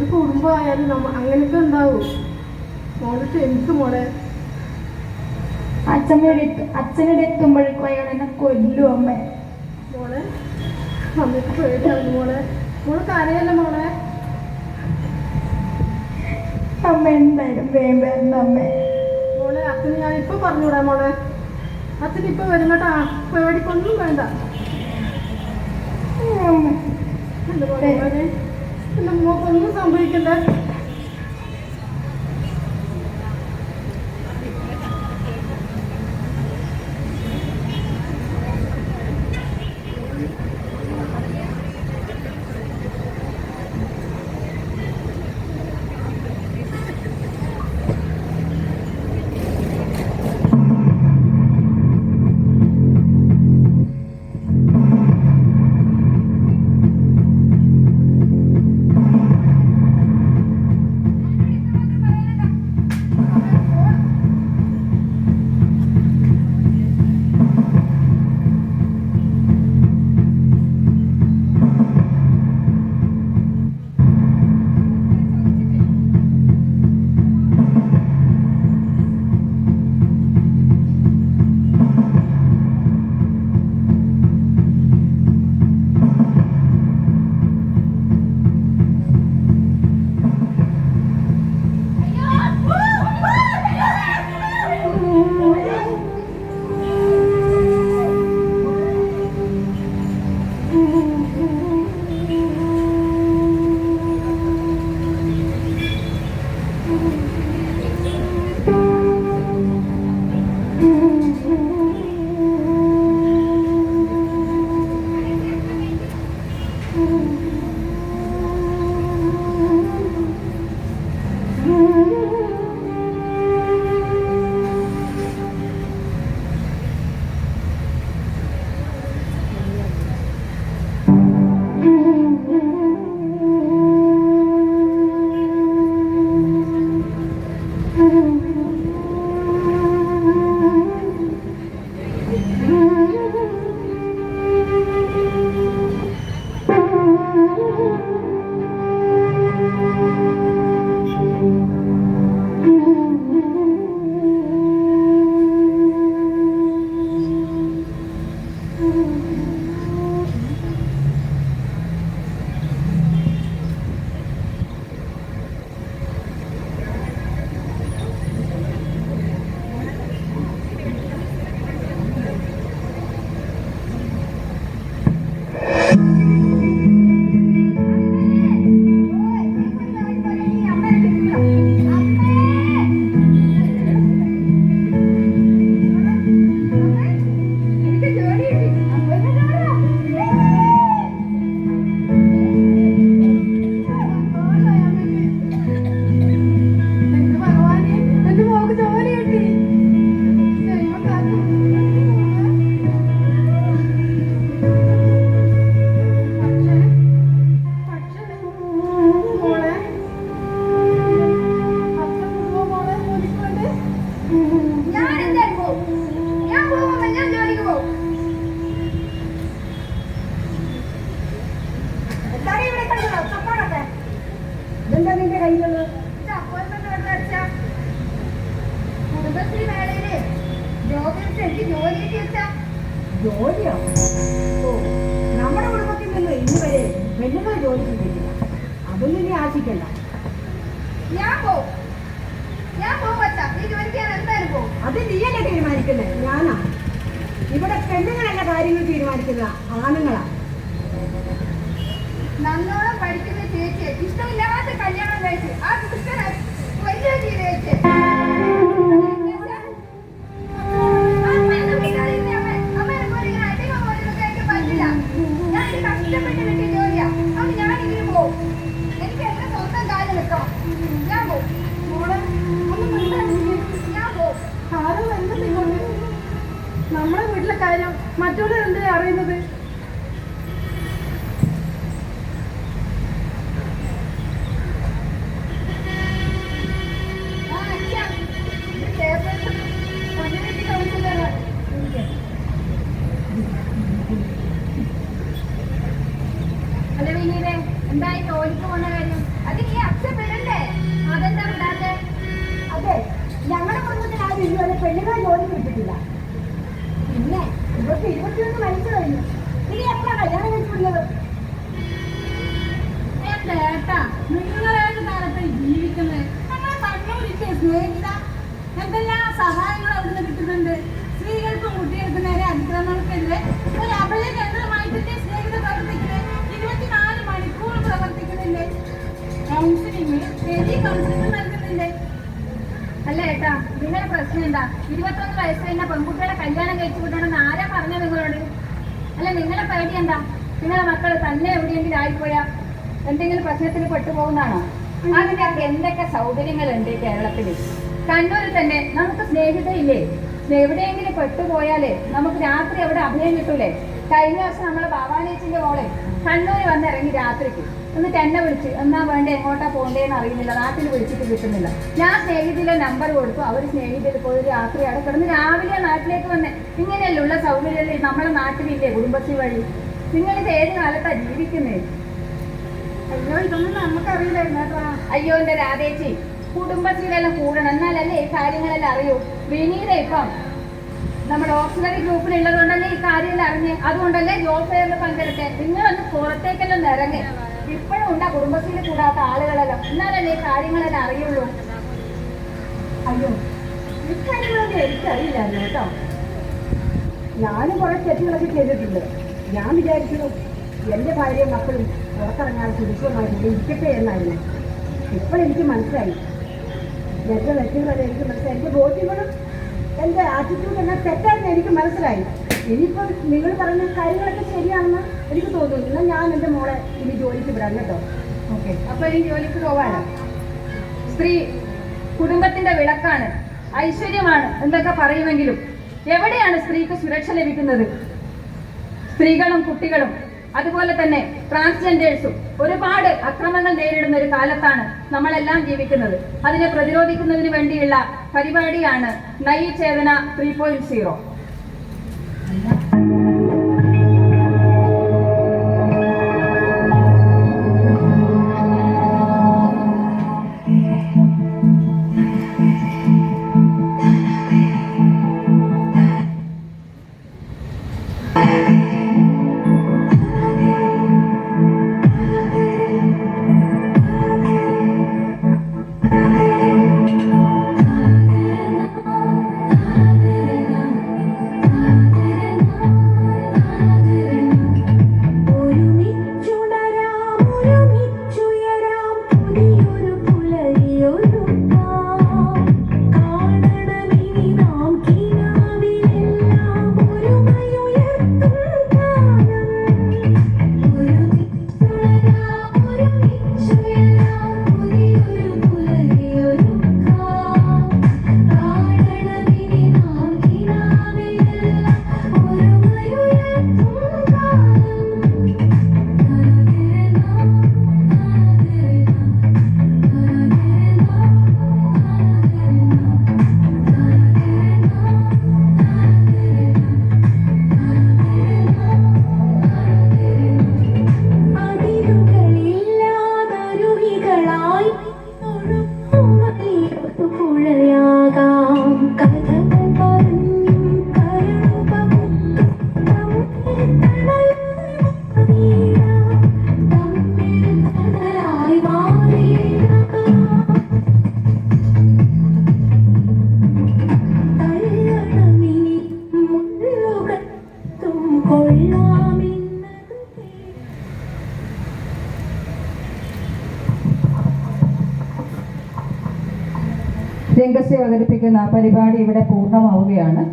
ഒരു കുടുംബമായാലും അങ്ങനത്തെ ഉണ്ടാവും. മോള് ക്ഷമിക്കും മോളെ. അച്ഛനോട് എത്തുമ്പോഴേക്കും അയാൾ എന്നെ കൊല്ലും അമ്മ. മോളെ അമ്മയ്ക്ക് പേടിയാണ് മോളെ. മോള് കരയല്ല മോളെ. അമ്മ എന്തായാലും വേണ്ട അമ്മേ. മോളെ അച്ഛന് ഞാൻ ഇപ്പൊ പറഞ്ഞൂടാ മോളെ. അച്ഛൻ ഇപ്പൊ വരും കേട്ടാ, പേടിക്കൊന്നും വേണ്ട. എന്റെ മോനെ, എന്റെ മോക്കൊന്നും സംഭവിക്കണ്ടേ. ജോലിയോ? ഓ, നമ്മുടെ കുടുംബത്തിൽ നിന്ന് ഇന്ന് വരെ പെണ്ണുങ്ങൾ ജോലി ചെയ്തിട്ടില്ല. അതൊന്നും ഇനി ആശിക്കണ്ട. അത് നീയല്ലേ തീരുമാനിക്കുന്നേ, ഞാനാ. ഇവിടെ പെണ്ണുങ്ങളല്ല കാര്യങ്ങൾ തീരുമാനിക്കുന്ന ആണുങ്ങളാ. നല്ലോണം പഠിക്കുന്ന ചേച്ചി ഇഷ്ടമില്ലാത്ത കല്യാണം കഴിച്ച് ആ ദുഷ്ടനെ വലിയ ജീവിതം നമ്മുടെ വീട്ടിലെ കാര്യം മറ്റുള്ളവർ എന്തേ അറിയുന്നത്? അല്ല വിനീതേ, എന്തായി ജോലിക്ക് പോകുന്ന കാര്യം? അത് നീ അച്ഛപ്പെടണ്ടേ? അതെന്താ വിടാതെ? അതെ, ഞങ്ങളുടെ കുടുംബത്തിൽ ആരും ഇതുവരെ പെണ്ണുങ്ങളെ ജോലിക്ക് വിട്ടിട്ടില്ല. പിന്നെ ഇവർക്ക് 21 വയസ്സ് കഴിഞ്ഞു. ഇനി എപ്പോഴാണ് കല്യാണം കഴിച്ചു വിടുന്നത്? എന്റെ ഏട്ടാ, നിങ്ങളേത് കാലത്ത് ജീവിക്കുന്നത്? നമ്മളെ കണ്ണൂരിന്റെ സ്നേഹിത എന്തെല്ലാം സഹായങ്ങൾ അവിടുന്ന് കിട്ടുന്നുണ്ട്. സ്ത്രീകൾക്കും കുട്ടികൾക്കും നേരെ അതിക്രമങ്ങൾക്കെതിരെ ഒരു അഭയ കേന്ദ്രമായിട്ടിന്റെ സ്നേഹിത പ്രവർത്തിക്കുന്നത്. 24 മണിക്കൂർ പ്രവർത്തിക്കുന്നില്ലേ? കൗൺസിലിംഗ് നൽകുന്നില്ലേ? അല്ല ഏട്ടാ, നിങ്ങളുടെ പ്രശ്നം എന്താ? 21 വയസ്സ് കഴിഞ്ഞ പെൺകുട്ടികളെ കല്യാണം കഴിച്ചു വിടണമെന്ന് ആരാ പറഞ്ഞ നിങ്ങളോട്? അല്ല, നിങ്ങളുടെ പേടി എന്താ? നിങ്ങളുടെ മക്കൾ തന്നെ എവിടെയെങ്കിലും ആയിപ്പോയാ എന്തെങ്കിലും പ്രശ്നത്തിൽ പെട്ടുപോകുന്നതാണോ? അതിനൊക്കെ എന്തൊക്കെ സൗകര്യങ്ങളുണ്ട് കേരളത്തിൽ. കണ്ണൂരിൽ തന്നെ നമുക്ക് സ്നേഹിതയില്ലേ? എവിടെയെങ്കിലും പെട്ടുപോയാലേ നമുക്ക് രാത്രി അവിടെ അഭയം കിട്ടൂലേ? കഴിഞ്ഞ വർഷം നമ്മളെ ബാബാനേച്ചിന്റെ മോളെ കണ്ണൂർ വന്നിറങ്ങി രാത്രിക്ക്. എന്നിട്ട് എന്നെ വിളിച്ച് എന്നാ വേണ്ട എങ്ങോട്ടാ പോകേണ്ടതെന്ന് അറിയുന്നില്ല, നാട്ടിൽ വിളിച്ചിട്ട് കിട്ടുന്നില്ല. ഞാൻ സ്നേഹിതയിലെ നമ്പർ കൊടുത്തു. അവർ സ്നേഹിതയിൽ പോയി രാത്രി അവിടെ കിടന്ന് രാവിലെ നാട്ടിലേക്ക് വന്നേ. ഇങ്ങനെയല്ലുള്ള സൗകര്യങ്ങൾ നമ്മുടെ നാട്ടിലില്ലേ കുടുംബശ്രീ വഴി? നിങ്ങളിത് ഏത് കാലത്താ ജീവിക്കുന്നത്? അയ്യോ, ഇതൊന്നും നമുക്കറിയില്ലായിരുന്നു കേട്ടോ. അയ്യോ എന്റെ രാധേച്ചി, കുടുംബശ്രീയിലെല്ലാം കൂടണം, എന്നാലല്ലേ ഈ കാര്യങ്ങളെല്ലാം അറിയൂ. വിനീത ഇപ്പം നമ്മുടെ ഓക്സിലറി ഗ്രൂപ്പിലുള്ളതുകൊണ്ടല്ലേ ഈ കാര്യമെല്ലാം അറിഞ്ഞ്. അതുകൊണ്ടല്ലേ ജോബ് ഫെയറിൽ പങ്കെടുത്തേ. നിങ്ങളൊന്ന് പുറത്തേക്കെല്ലാം ഇറങ്ങി. ഇപ്പോഴും ഉണ്ടാ കുടുംബശ്രീയിൽ കൂടാത്ത ആളുകളെല്ലാം, എന്നാലല്ലേ ഈ കാര്യങ്ങളെല്ലാം അറിയുള്ളൂ. അയ്യോ, ഇക്കാര്യങ്ങളൊന്നും എനിക്കറിയില്ലായിരുന്നു കേട്ടോ. ഞാനും കുറെ തെറ്റുകളൊക്കെ ചെയ്തിട്ടുണ്ട്. ഞാൻ വിചാരിച്ചു എൻ്റെ ഭാര്യയും മക്കളും പുറത്തിറങ്ങാൻ സുരക്ഷിതമായിട്ട് ഇരിക്കട്ടെ എന്നായിരുന്നു. ഇപ്പോഴെനിക്ക് മനസ്സിലായി എൻ്റെ തെറ്റുകളെല്ലാം എനിക്ക് മനസ്സിലായി. എൻ്റെ ബോധ്യങ്ങളും എൻ്റെ ആറ്റിറ്റ്യൂഡ് എല്ലാം തെറ്റാണെന്ന് എനിക്ക് മനസ്സിലായി. ഇനിയിപ്പോൾ നിങ്ങൾ പറയുന്ന കാര്യങ്ങളൊക്കെ ശരിയാണെന്ന് എനിക്ക് തോന്നുന്നു. എന്നാൽ ഞാൻ എൻ്റെ മോളെ ഇനി ജോലിക്ക് വിടാം കേട്ടോ. ഓക്കെ, അപ്പൊ ഈ ജോലിക്ക് പോവാണ്. സ്ത്രീ കുടുംബത്തിന്റെ വിളക്കാണ്, ഐശ്വര്യമാണ് എന്തൊക്കെ പറയുമെങ്കിലും എവിടെയാണ് സ്ത്രീക്ക് സുരക്ഷ ലഭിക്കുന്നത്? സ്ത്രീകളും കുട്ടികളും അതുപോലെ തന്നെ ട്രാൻസ്ജെൻഡേഴ്സും ഒരുപാട് അക്രമങ്ങൾ നേരിടുന്ന ഒരു കാലത്താണ് നമ്മളെല്ലാം ജീവിക്കുന്നത്. അതിനെ പ്രതിരോധിക്കുന്നതിന് വേണ്ടിയുള്ള പരിപാടിയാണ് നയി ചേതന 3.0. രംഗശ്രീ അവതരിപ്പിക്കുന്ന പരിപാടി ഇവിടെ പൂർണ്ണമാവുകയാണ്.